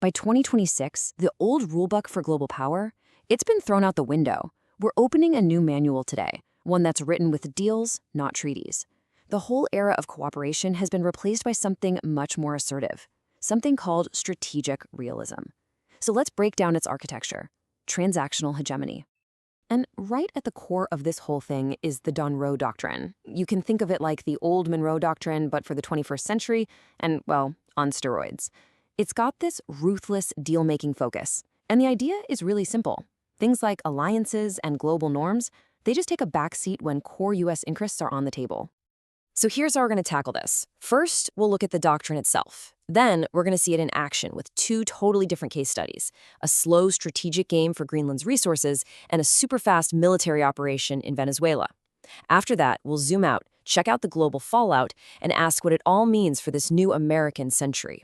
By 2026, the old rulebook for global power, it's been thrown out the window. We're opening a new manual today, one that's written with deals, not treaties. The whole era of cooperation has been replaced by something much more assertive, something called strategic realism. So let's break down its architecture: transactional hegemony. And right at the core of this whole thing is the Donroe Doctrine. You can think of it like the old Monroe Doctrine, but for the 21st century, and, well, on steroids. It's got this ruthless deal-making focus. And the idea is really simple. Things like alliances and global norms, they just take a backseat when core U.S. interests are on the table. So here's how we're going to tackle this. First, we'll look at the doctrine itself. Then, we're going to see it in action with two totally different case studies: a slow strategic game for Greenland's resources and a super-fast military operation in Venezuela. After that, we'll zoom out, check out the global fallout, and ask what it all means for this new American century.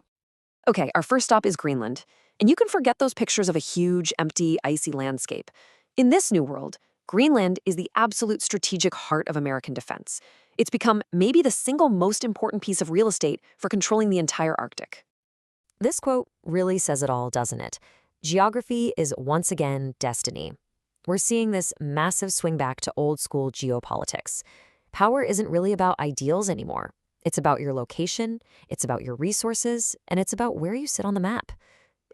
Okay, our first stop is Greenland. And you can forget those pictures of a huge, empty, icy landscape. In this new world, Greenland is the absolute strategic heart of American defense. It's become maybe the single most important piece of real estate for controlling the entire Arctic. This quote really says it all, doesn't it? Geography is once again destiny. We're seeing this massive swing back to old-school geopolitics. Power isn't really about ideals anymore. It's about your location, it's about your resources, and it's about where you sit on the map.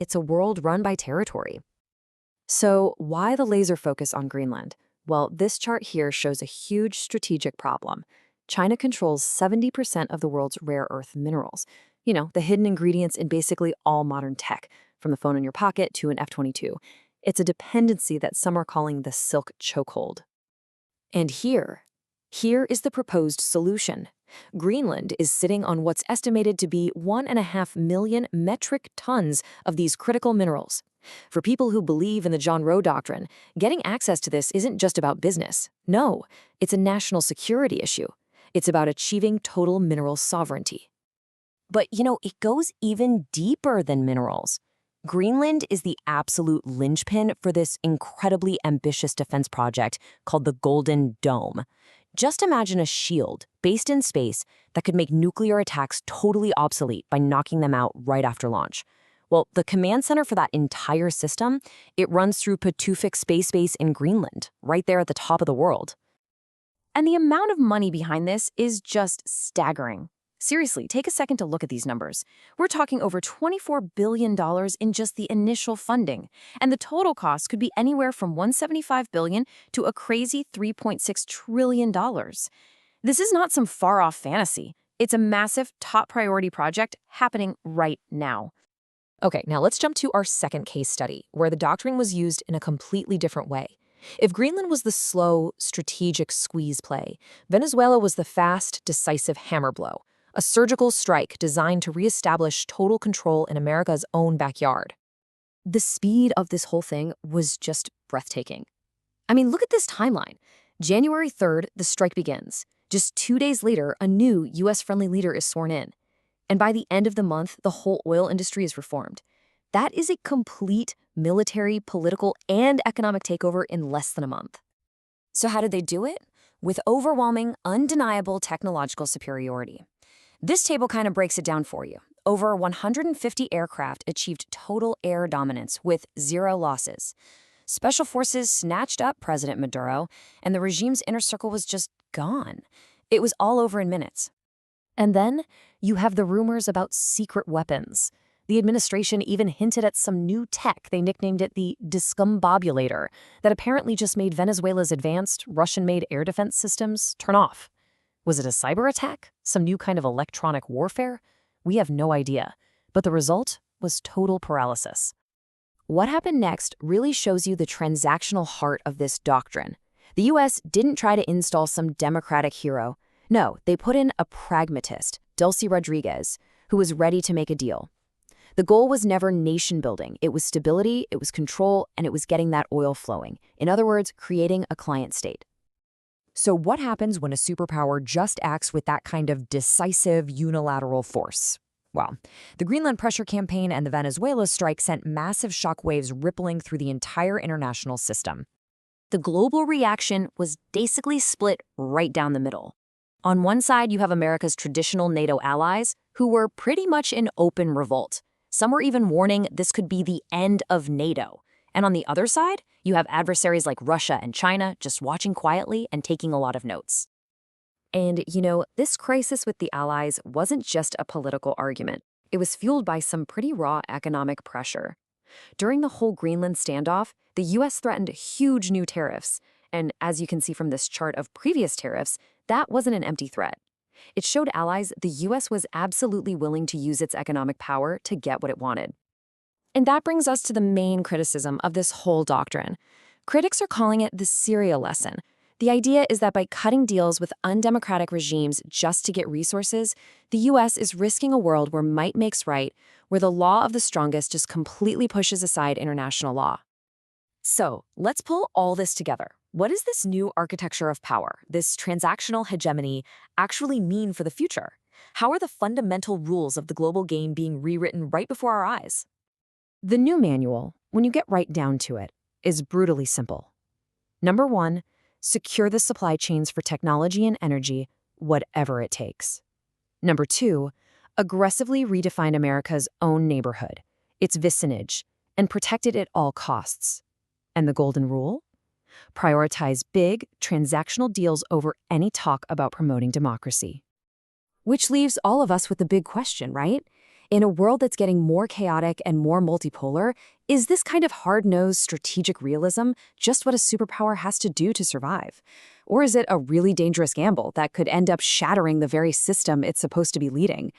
It's a world run by territory. So why the laser focus on Greenland? Well, this chart here shows a huge strategic problem. China controls 70% of the world's rare earth minerals. You know, the hidden ingredients in basically all modern tech, from the phone in your pocket to an F-22. It's a dependency that some are calling the silk chokehold. And here is the proposed solution. Greenland is sitting on what's estimated to be 1.5 million metric tons of these critical minerals. For people who believe in the Donroe Doctrine, getting access to this isn't just about business. No, it's a national security issue. It's about achieving total mineral sovereignty. But, it goes even deeper than minerals. Greenland is the absolute linchpin for this incredibly ambitious defense project called the Golden Dome. Just imagine a shield based in space that could make nuclear attacks totally obsolete by knocking them out right after launch. Well, the command center for that entire system, it runs through Pituffik Space Base in Greenland, right there at the top of the world. And the amount of money behind this is just staggering. Seriously, take a second to look at these numbers. We're talking over $24 billion in just the initial funding, and the total cost could be anywhere from $175 billion to a crazy $3.6 trillion. This is not some far-off fantasy. It's a massive, top-priority project happening right now. Okay, now let's jump to our second case study, where the doctrine was used in a completely different way. If Greenland was the slow, strategic squeeze play, Venezuela was the fast, decisive hammer blow. A surgical strike designed to reestablish total control in America's own backyard. The speed of this whole thing was just breathtaking. I mean, look at this timeline. January 3rd, the strike begins. Just 2 days later, a new U.S.-friendly leader is sworn in. And by the end of the month, the whole oil industry is reformed. That is a complete military, political, and economic takeover in less than a month. So how did they do it? With overwhelming, undeniable technological superiority. This table kind of breaks it down for you. Over 150 aircraft achieved total air dominance with 0 losses. Special forces snatched up President Maduro, and the regime's inner circle was just gone. It was all over in minutes. And then you have the rumors about secret weapons. The administration even hinted at some new tech. They nicknamed it the Discombobulator, that apparently just made Venezuela's advanced Russian-made air defense systems turn off. Was it a cyber attack? Some new kind of electronic warfare? We have no idea. But the result was total paralysis. What happened next really shows you the transactional heart of this doctrine. The U.S. didn't try to install some democratic hero. No, they put in a pragmatist, Delcy Rodriguez, who was ready to make a deal. The goal was never nation building. It was stability, it was control, and it was getting that oil flowing. In other words, creating a client state. So what happens when a superpower just acts with that kind of decisive unilateral force? Well, the Greenland pressure campaign and the Venezuela strike sent massive shockwaves rippling through the entire international system. The global reaction was basically split right down the middle. On one side, you have America's traditional NATO allies, who were pretty much in open revolt. Some were even warning this could be the end of NATO. And on the other side, you have adversaries like Russia and China just watching quietly and taking a lot of notes. And, this crisis with the Allies wasn't just a political argument. It was fueled by some pretty raw economic pressure. During the whole Greenland standoff, the U.S. threatened huge new tariffs. And as you can see from this chart of previous tariffs, that wasn't an empty threat. It showed allies the U.S. was absolutely willing to use its economic power to get what it wanted. And that brings us to the main criticism of this whole doctrine. Critics are calling it the Syria lesson. The idea is that by cutting deals with undemocratic regimes just to get resources, the U.S. is risking a world where might makes right, where the law of the strongest just completely pushes aside international law. So, let's pull all this together. What does this new architecture of power, this transactional hegemony, actually mean for the future? How are the fundamental rules of the global game being rewritten right before our eyes? The new manual, when you get right down to it, is brutally simple. Number 1, secure the supply chains for technology and energy, whatever it takes. Number 2, aggressively redefine America's own neighborhood, its vicinage, and protect it at all costs. And the golden rule? Prioritize big, transactional deals over any talk about promoting democracy. Which leaves all of us with the big question, right? In a world that's getting more chaotic and more multipolar, is this kind of hard-nosed strategic realism just what a superpower has to do to survive? Or is it a really dangerous gamble that could end up shattering the very system it's supposed to be leading?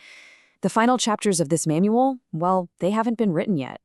The final chapters of this manual, well, they haven't been written yet.